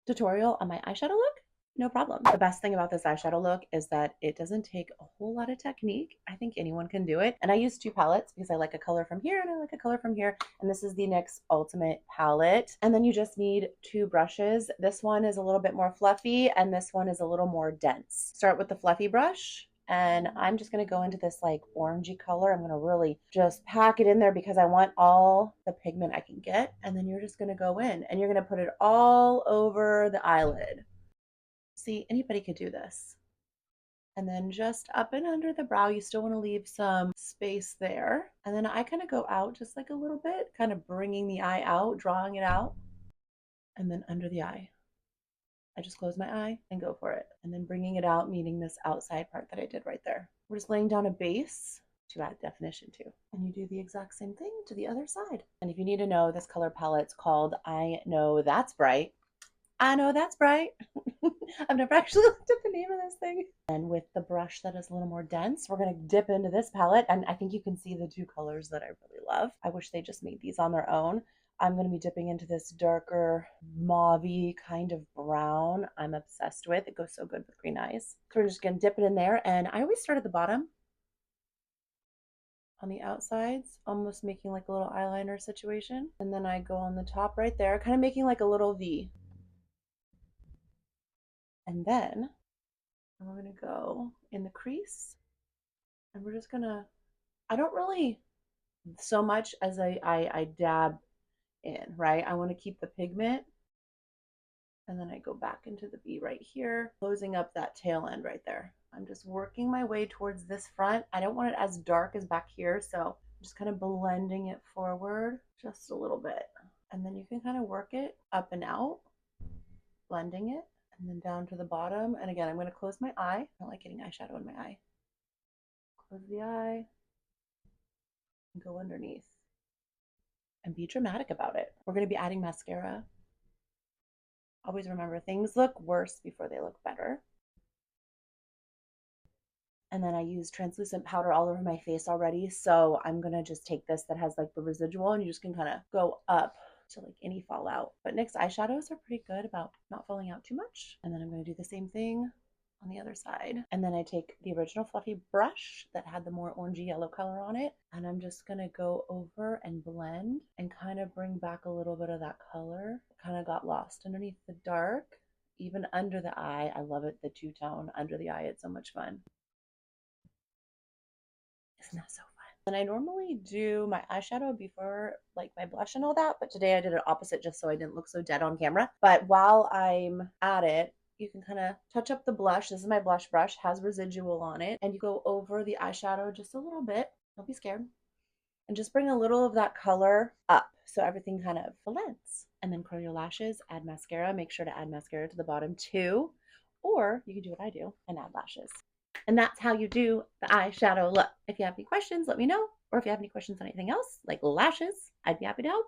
tutorial on my eyeshadow look? No problem. The best thing about this eyeshadow look is that it doesn't take a whole lot of technique. I think anyone can do it. And I use two palettes because I like a color from here and I like a color from here. And this is the NYX Ultimate palette. And then you just need two brushes. This one is a little bit more fluffy and this one is a little more dense. Start with the fluffy brush. And I'm just going to go into this like orangey color. I'm going to really just pack it in there because I want all the pigment I can get. And then you're just going to go in and you're going to put it all over the eyelid. See, anybody could do this. And then just up and under the brow, you still want to leave some space there. And then I kind of go out just like a little bit, kind of bringing the eye out, drawing it out. And then under the eye, I just close my eye and go for it. And then bringing it out, meaning this outside part that I did right there. We're just laying down a base to add definition to. And you do the exact same thing to the other side. And if you need to know, this color palette's called I Know That's Bright. I know that's bright. I've never actually looked at the name of this thing. And with the brush that is a little more dense, we're going to dip into this palette. And I think you can see the two colors that I really love. I wish they just made these on their own. I'm going to be dipping into this darker mauve-y kind of brown I'm obsessed with. It goes so good with green eyes. So we're just going to dip it in there. And I always start at the bottom on the outsides, almost making like a little eyeliner situation. And then I go on the top right there, kind of making like a little V. And then I'm going to go in the crease and we're just going to, I don't really so much as I dab in, right? I want to keep the pigment and then I go back into the V right here, closing up that tail end right there. I'm just working my way towards this front. I don't want it as dark as back here, so I'm just kind of blending it forward just a little bit. And then you can kind of work it up and out, blending it. And then down to the bottom. And again, I'm going to close my eye. I don't like getting eyeshadow in my eye. Close the eye and go underneath. And be dramatic about it. We're going to be adding mascara. Always remember, things look worse before they look better. And then I use translucent powder all over my face already. So I'm going to just take this that has like the residual and you just can kind of go up to like any fallout. But NYX eyeshadows are pretty good about not falling out too much. And then I'm going to do the same thing on the other side. And then I take the original fluffy brush that had the more orangey yellow color on it. And I'm just going to go over and blend and kind of bring back a little bit of that color. It kind of got lost underneath the dark, even under the eye. I love it, the two-tone under the eye. It's so much fun. Isn't that so fun? And I normally do my eyeshadow before like my blush and all that, but today I did it opposite just so I didn't look so dead on camera. But while I'm at it, you can kind of touch up the blush. This is my blush brush, has residual on it, and you go over the eyeshadow just a little bit. Don't be scared. And just bring a little of that color up so everything kind of blends. And then curl your lashes, add mascara. Make sure to add mascara to the bottom too. Or you can do what I do and add lashes. And that's how you do the eyeshadow look. If you have any questions, let me know. Or if you have any questions on anything else, like lashes, I'd be happy to help.